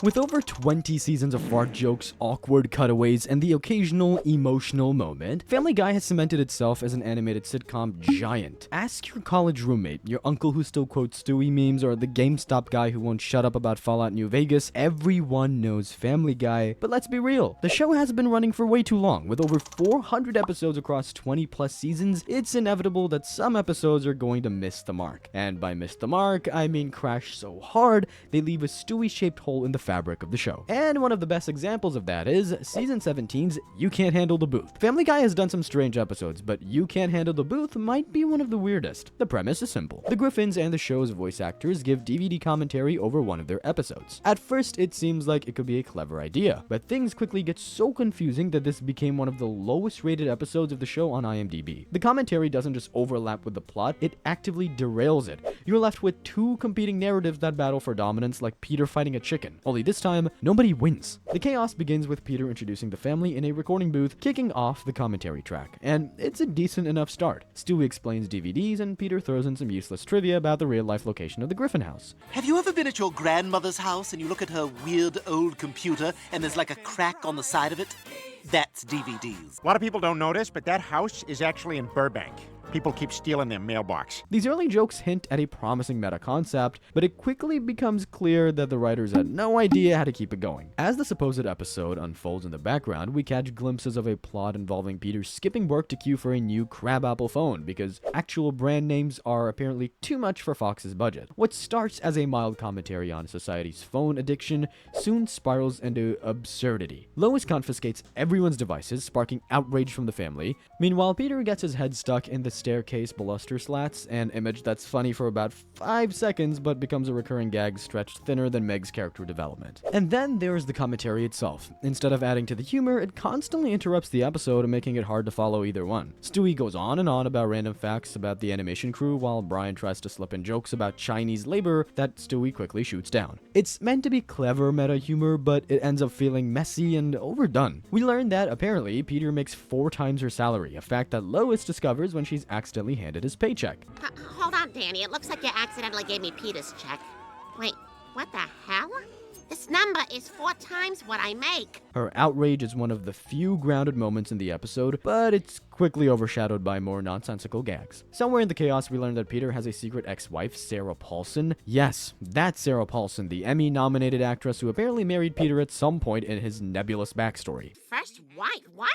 With over 20 seasons of fart jokes, awkward cutaways, and the occasional emotional moment, Family Guy has cemented itself as an animated sitcom giant. Ask your college roommate, your uncle who still quotes Stewie memes, or the GameStop guy who won't shut up about Fallout New Vegas, everyone knows Family Guy. But let's be real, the show has been running for way too long. With over 400 episodes across 20 plus seasons, it's inevitable that some episodes are going to miss the mark. And by miss the mark, I mean crash so hard, they leave a Stewie-shaped hole in the fabric of the show. And one of the best examples of that is season 17's You Can't Handle the Booth. Family Guy has done some strange episodes, but You Can't Handle the Booth might be one of the weirdest. The premise is simple. The Griffins and the show's voice actors give DVD commentary over one of their episodes. At first, it seems like it could be a clever idea, but things quickly get so confusing that this became one of the lowest rated episodes of the show on IMDb. The commentary doesn't just overlap with the plot, it actively derails it. You're left with two competing narratives that battle for dominance, like Peter fighting a chicken. Only this time, nobody wins. The chaos begins with Peter introducing the family in a recording booth, kicking off the commentary track. And it's a decent enough start. Stewie explains DVDs, and Peter throws in some useless trivia about the real-life location of the Griffin house. Have you ever been at your grandmother's house and you look at her weird old computer and there's like a crack on the side of it? That's DVDs. A lot of people don't notice, but that house is actually in Burbank. People keep stealing their mailbox. These early jokes hint at a promising meta concept, but it quickly becomes clear that the writers had no idea how to keep it going. As the supposed episode unfolds in the background, we catch glimpses of a plot involving Peter skipping work to queue for a new crabapple phone because actual brand names are apparently too much for Fox's budget. What starts as a mild commentary on society's phone addiction soon spirals into absurdity. Lois confiscates everyone's devices, sparking outrage from the family. Meanwhile, Peter gets his head stuck in the staircase baluster slats, an image that's funny for about 5 seconds but becomes a recurring gag stretched thinner than Meg's character development. And then there's the commentary itself. Instead of adding to the humor, it constantly interrupts the episode, making it hard to follow either one. Stewie goes on and on about random facts about the animation crew, while Brian tries to slip in jokes about Chinese labor that Stewie quickly shoots down. It's meant to be clever meta humor, but it ends up feeling messy and overdone. We learn that apparently Peter makes 4 times her salary, a fact that Lois discovers when she's accidentally handed his paycheck. Hold on, Danny. It looks like you accidentally gave me Peter's check. Wait, what the hell? This number is 4 times what I make. Her outrage is one of the few grounded moments in the episode, but it's quickly overshadowed by more nonsensical gags. Somewhere in the chaos, we learn that Peter has a secret ex-wife, Sarah Paulson. Yes, that's Sarah Paulson, the Emmy-nominated actress who apparently married Peter at some point in his nebulous backstory. First wife? What?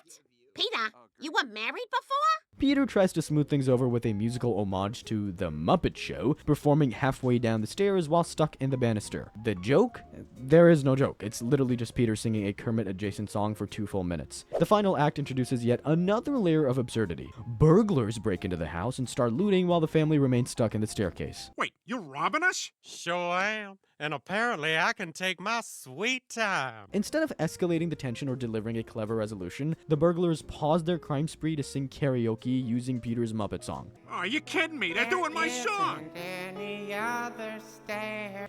Peter, you were married before? Peter tries to smooth things over with a musical homage to The Muppet Show, performing halfway down the stairs while stuck in the banister. The joke? There is no joke. It's literally just Peter singing a Kermit-adjacent song for 2 full minutes. The final act introduces yet another layer of absurdity. Burglars break into the house and start looting while the family remains stuck in the staircase. Wait, you're robbing us? Sure am. And apparently I can take my sweet time. Instead of escalating the tension or delivering a clever resolution, the burglars pause their crime spree to sing karaoke using Peter's Muppet song. Oh, you kidding me? They're doing my song!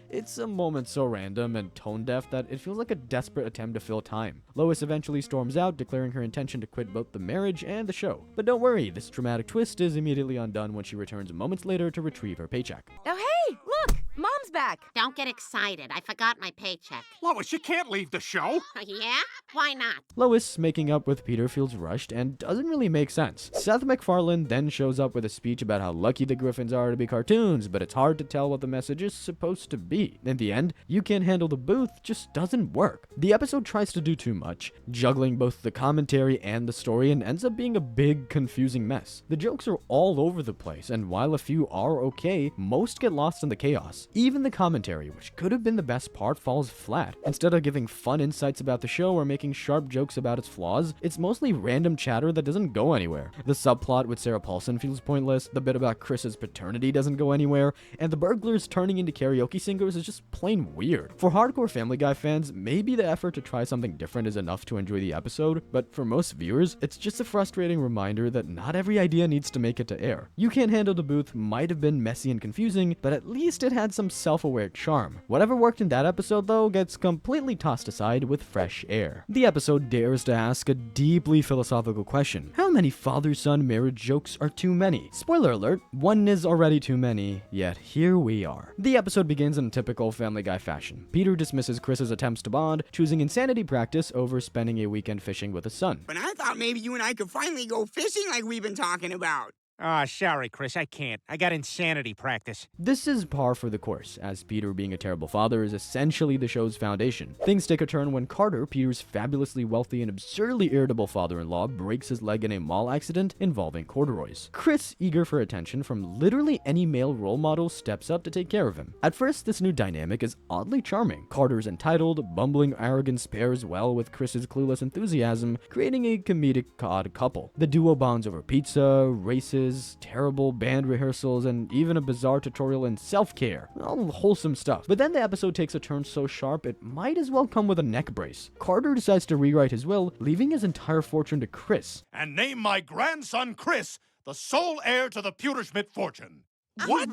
It's a moment so random and tone-deaf that it feels like a desperate attempt to fill time. Lois eventually storms out, declaring her intention to quit both the marriage and the show. But don't worry, this dramatic twist is immediately undone when she returns moments later to retrieve her paycheck. Oh, hey, look! Mom's back! Don't get excited. I forgot my paycheck. Lois, you can't leave the show! Yeah? Why not? Lois making up with Peter feels rushed and doesn't really make sense. Seth MacFarlane then shows up with a speech about how lucky the Griffins are to be cartoons, but it's hard to tell what the message is supposed to be. In the end, You Can't Handle the Booth just doesn't work. The episode tries to do too much, juggling both the commentary and the story, and ends up being a big, confusing mess. The jokes are all over the place, and while a few are okay, most get lost in the chaos. Even the commentary, which could have been the best part, falls flat. Instead of giving fun insights about the show or making sharp jokes about its flaws, it's mostly random chatter that doesn't go anywhere. The subplot with Sarah Paulson feels pointless, the bit about Chris's paternity doesn't go anywhere, and the burglars turning into karaoke singers is just plain weird. For hardcore Family Guy fans, maybe the effort to try something different is enough to enjoy the episode, but for most viewers, it's just a frustrating reminder that not every idea needs to make it to air. You Can't Handle the Booth might have been messy and confusing, but at least it had some self-aware charm. Whatever worked in that episode, though, gets completely tossed aside with fresh air. The episode dares to ask a deeply philosophical question. How many father-son marriage jokes are too many? Spoiler alert, one is already too many, yet here we are. The episode begins in typical Family Guy fashion. Peter dismisses Chris's attempts to bond, choosing insanity practice over spending a weekend fishing with his son. But I thought maybe you and I could finally go fishing like we've been talking about. Ah, sorry, Chris, I can't. I got insanity practice. This is par for the course, as Peter being a terrible father is essentially the show's foundation. Things take a turn when Carter, Peter's fabulously wealthy and absurdly irritable father-in-law, breaks his leg in a mall accident involving corduroys. Chris, eager for attention from literally any male role model, steps up to take care of him. At first, this new dynamic is oddly charming. Carter's entitled, bumbling arrogance pairs well with Chris's clueless enthusiasm, creating a comedic odd couple. The duo bonds over pizza, races, terrible band rehearsals, and even a bizarre tutorial in self-care. All wholesome stuff. But then the episode takes a turn so sharp it might as well come with a neck brace. Carter decides to rewrite his will, leaving his entire fortune to Chris. And name my grandson Chris, the sole heir to the Pewterschmidt fortune. What?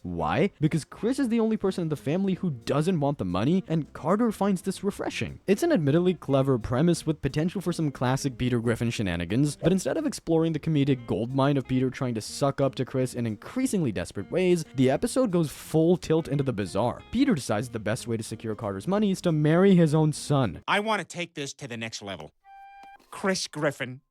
Why? Because Chris is the only person in the family who doesn't want the money, and Carter finds this refreshing. It's an admittedly clever premise with potential for some classic Peter Griffin shenanigans, but instead of exploring the comedic goldmine of Peter trying to suck up to Chris in increasingly desperate ways, the episode goes full tilt into the bizarre. Peter decides the best way to secure Carter's money is to marry his own son. I want to take this to the next level. Chris Griffin,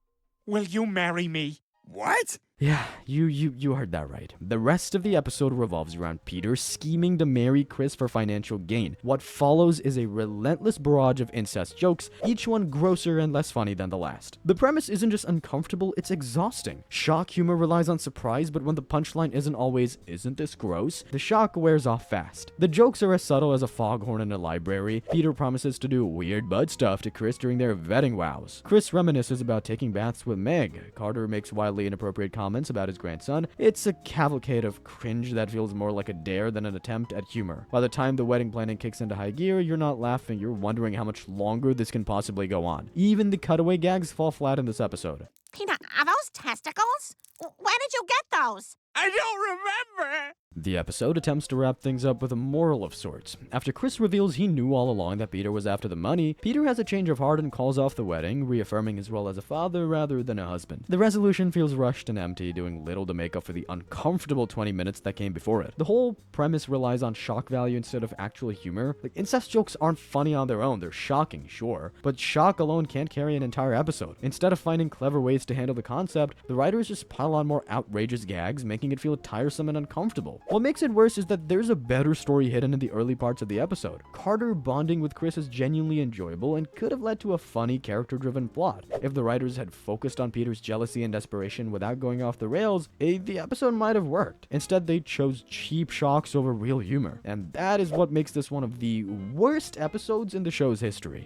will you marry me? What? Yeah, you heard that right. The rest of the episode revolves around Peter scheming to marry Chris for financial gain. What follows is a relentless barrage of incest jokes, each one grosser and less funny than the last. The premise isn't just uncomfortable, it's exhausting. Shock humor relies on surprise, but when the punchline isn't always, "Isn't this gross?" the shock wears off fast. The jokes are as subtle as a foghorn in a library. Peter promises to do weird bud stuff to Chris during their vetting wows. Chris reminisces about taking baths with Meg. Carter makes wildly inappropriate comments about his grandson. It's a cavalcade of cringe that feels more like a dare than an attempt at humor. By the time the wedding planning kicks into high gear, you're not laughing, you're wondering how much longer this can possibly go on. Even the cutaway gags fall flat in this episode. Peter, are those testicles? Where did you get those? I don't remember. The episode attempts to wrap things up with a moral of sorts. After Chris reveals he knew all along that Peter was after the money, Peter has a change of heart and calls off the wedding, reaffirming his role as a father rather than a husband. The resolution feels rushed and empty, doing little to make up for the uncomfortable 20 minutes that came before it. The whole premise relies on shock value instead of actual humor. Like, incest jokes aren't funny on their own, they're shocking, sure, but shock alone can't carry an entire episode. Instead of finding clever ways to handle the concept, the writers just pile on more outrageous gags, making it feel tiresome and uncomfortable. What makes it worse is that there's a better story hidden in the early parts of the episode. Carter bonding with Chris is genuinely enjoyable and could have led to a funny, character-driven plot. If the writers had focused on Peter's jealousy and desperation without going off the rails, the episode might have worked. Instead, they chose cheap shocks over real humor, and that is what makes this one of the worst episodes in the show's history.